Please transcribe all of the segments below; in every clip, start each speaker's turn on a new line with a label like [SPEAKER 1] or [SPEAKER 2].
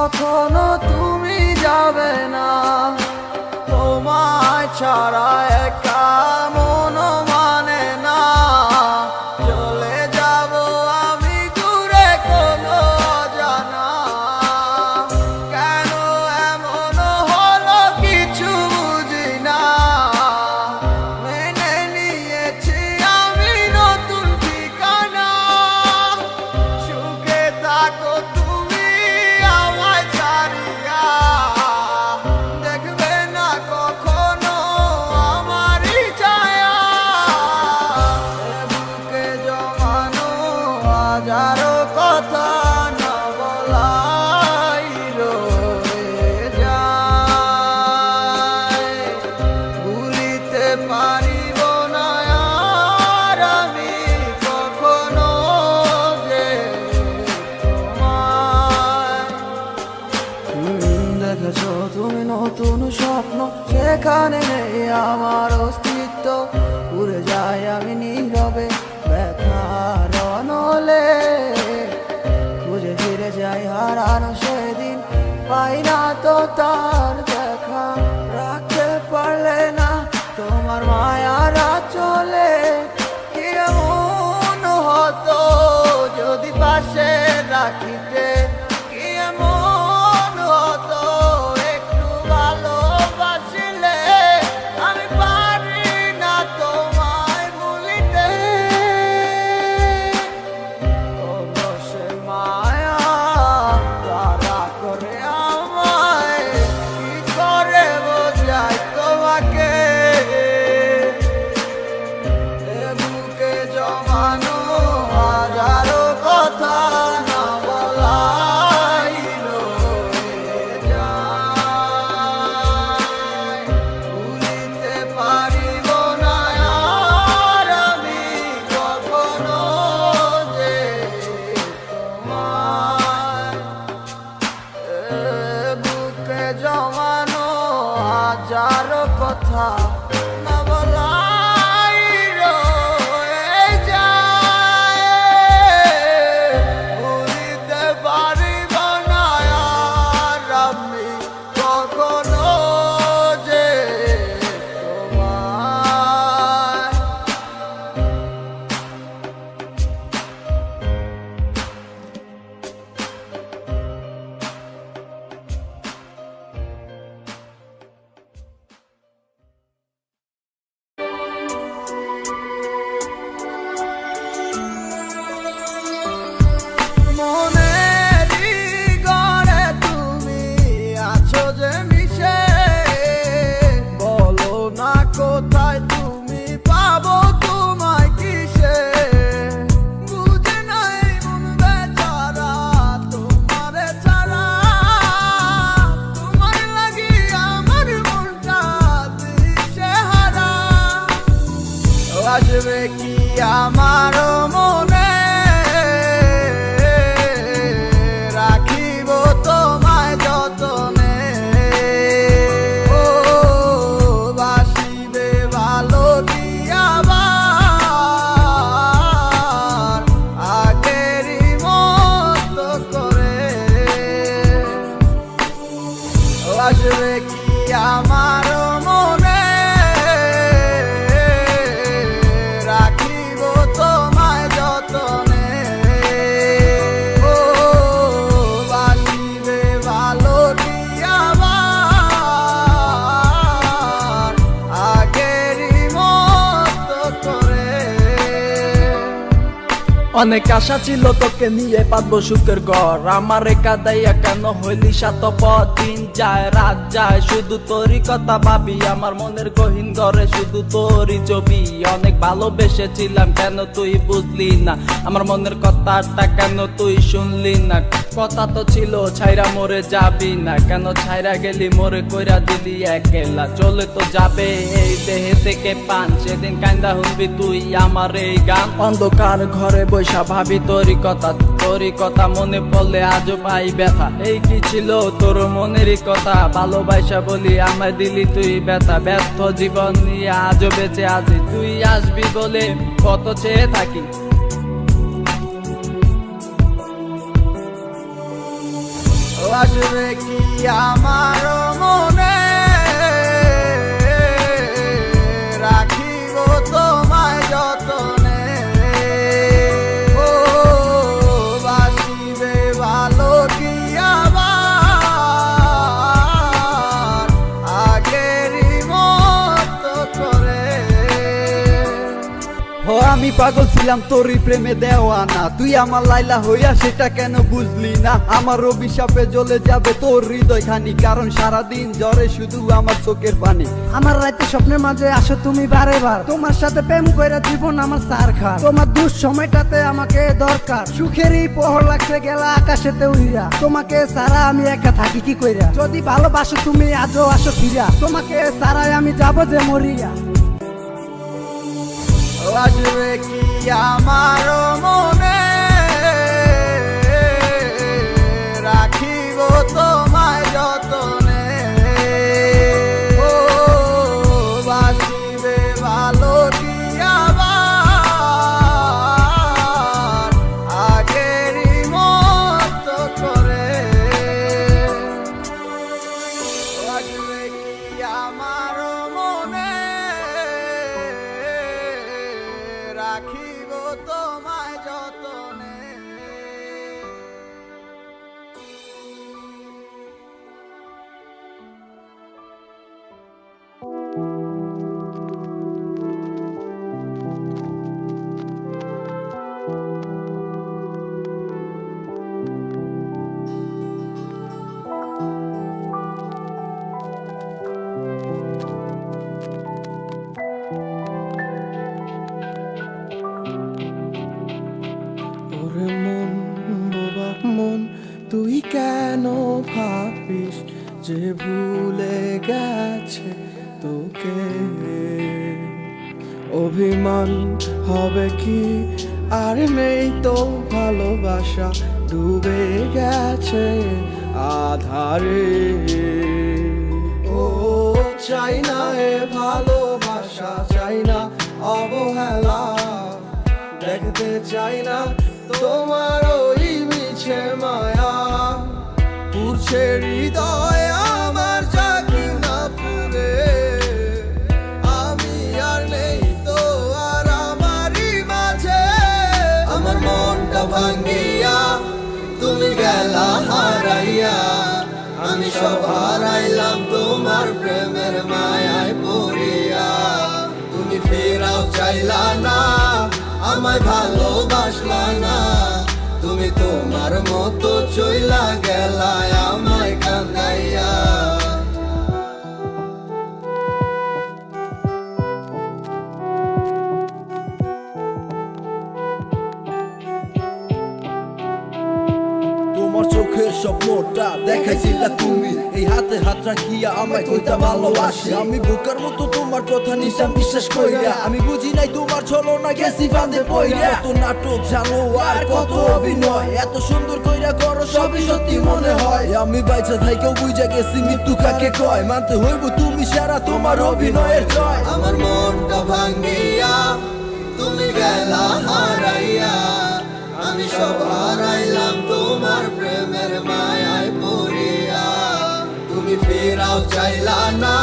[SPEAKER 1] কখনো তুমি যাবে না, তোমায় ছাড়া একা মন মানে না। চলে যাব আমি দূরে কোনো অজানা, কেন এমন হলো কিছু বুঝি না। মেনে নিয়েছি আমি নতুন ঠিকানা, সুখে থাকো তুমি আমায় ছাড়িয়া। দেখবে না কখনো আমারই ছায়া, বুকে জমানো হাজারো কথা না বলাই রয়ে যায়। ভুলিতে পারিব না আর আমি কখনো যে তোমায়। দেখেছো তুমি নতুন স্বপ্ন, সেখানে নেই আমার অস্তিত্ব। উড়ে যাই আমি নীরবে ব্যথার অনলে, খুঁজে ফিরে যাই হারানো সেদিন, পাই না তো তার দেখা। রাখতে পারলে না তোমার মায়ারা চলে, কি এমন হতো যদি পাশে রাখিতে। কি এমন হতো একটু ভালোবাসিলে, আমি পারি না তোমায় ভুলিতে। অবশ্যই মায়া তারা করে আমায়, কি করে বোঝাই তোমাকে। এ বুকে জমানো হাজারো কথা না বলাই রয়ে যায়। ভুলিতে পারিব না আর আমি কখনো যে তোমায়। এ বুকে জমানো হাজারো কথা না বলাই রয়ে যায়। ভুলিতে পারিব না আর আমি কখনো যে তোমায়। মনেরই ঘরে তুমি আছো যে মিশে, বলো না কোথায় তুমি পাবো তোমায় কিসে। বুঝে নাই মন বেচারা তোমারে ছাড়া, তোমার লাগি আমার মনটা দিশেহারা। আসবে কি আমার মনে, রাখিব তোমায় যতনে। ও বাসিবে ভালো কি আবার আগেরই মতো করে। আসবে কি আমার মনে, রাখিব তোমায় যতনে। ও বাসিবে ভালো কি আবার আগেরই মতো করে।
[SPEAKER 2] অনেক আশা ছিল তোকে নিয়ে পাতবো সুখের ঘর, আমার কাদাইয়া কেন হইলি স্বার্থপর। দিন যায় রাত যায় শুধু তোরই কথা ভাবি, আমার মনের গহীন ঘরে শুধু তোরই ছবি। অনেক ভালোবেসেছিলাম কেন তুই বুঝলি না, আমার মনের কথাটা কেন তুই শুনলি না। কথা তো ছিল ছাইরা মরে যাবি না, কেন ছাইরা গেলি মোরে কইরা দিলি একলা। চলে তো যাবে এই দেহে থেকে পান, সেদিন কান্দা শুনবি তুই আমার এই গান। অন্ধকার ঘরে বৈশা ভাবি তোরই কথা মনে পড়লে আজও পাই ব্যথা। এই কি ছিল তোর মনেরই কথা, ভালোবাসা বলি আমায় দিলি তুই ব্যথা। ব্যর্থ জীবন নিয়ে আজও বেঁচে আছি, তুই আসবি বলে কত চেয়ে থাকি।
[SPEAKER 1] আসবে কি আমার মনে রাখিব তোমায় যতনে ও বাসিবে ভালো কি আবার আগেরই মতো করে
[SPEAKER 2] ও আমি পাগল ছিলাম তোরই প্রেমে দেওয়ানা, তুই আমার লাইলা হইয়া সেটা কেন বুঝলি না? আমার অভিশাপে জ্বলে যাবে তোর হৃদয় খানি, কারণ সারাদিন জ্বরে শুধু আমার চোখের পানি।
[SPEAKER 3] আমার রাতে স্বপ্নের মাঝে আসো তুমি বারে বার, তোমার সাথে প্রেম কইরা জীবন আমার সার খা। তোমার দুঃসময়টাতে আমাকে দরকার, সুখেরই পহর লাগছে গেলা আকাশেতে উইরা। তোমাকে সারা আমি একা থাকি কি কইরা, যদি ভালোবাসো তুমি আজও আসো ফিরা, তোমাকে সারাই আমি যাব যে মরিয়া।
[SPEAKER 1] আসবে কি আমার মনে রাখিব তোমায় যতনে ও বাসিবে ভালো কি আবার আগেরই মতো করে আসবে কি আমার মনে রাখিব তোমায় যতনে
[SPEAKER 4] ওরে মন বোবা মন, তুই কেন ভাবিস যে ভুলে গেছে তোকে? অভিমান হবে কি আর নেই তো ভালোবাসা, ডুবে গেছে আধারে। ও চাই না এ ভালোবাসা, চাই না অবহেলা, দেখতে চাই না তোমার ওই মিছে মায়া। পুরছে হৃদয় আমার জাগি না পুরে, আমি আর নেই তো আর আমারই মাঝে। আমার মনটা ভাঙ্গিয়া তুমি গেলা হারাইয়া, আমি সব হারাইলাম তোমার প্রেমের মায়ায় পড়িয়া। তুমি ফেরাও চাইলা না, আমায় ভালোবাসলা না, তুমি তোমার মতো চইলা গেলা আমায় কান্দাইয়া।
[SPEAKER 5] তোমার চোখের স্বপ্নটা দেখাইছিলা তুমি, এই হাতে হাত রাখিয়া আমায় কইতা ভালোবাসি। আমি বোকার মতো তোমার কথা নিতাম বিশ্বাস কইরা, আমি বুঝি নাই তোমার ছলনা গেছি ফাঁদে পইরা। কত নাটক জানো আর কত অভিনয়, এত সুন্দর কইরা করো সবই সত্যি মনে হয়। আমি বাইচা থাইকেও বুঝা গেছি মৃত্যু কাকে কয়, মানতে হইব তুমি সারা তোমার অভিনয়ের জয়।
[SPEAKER 4] আমার মনটা ভাঙ্গিয়া তুমি গেলা হারাইয়া, আমি সব হারাইলাম তোমার প্রেমের মায়ায় পড়িয়া। তুমি ফেরাও চাইলা না,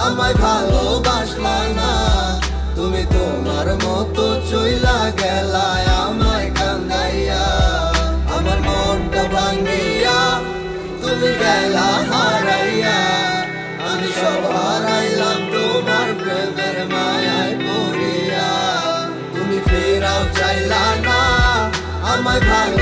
[SPEAKER 4] আমায় ভালোবাসলা না, তুমি তোমার মতো চইলা গেলা আমায় কান্দাইয়া। আমার মনটা ভাঙ্গিয়া তুমি গেলা হারাইয়া, আমি সব হারাইলাম তোমার প্রেমের মায়ায় পড়িয়া। তুমি ফেরাও চাইলা না, আমায় ভালো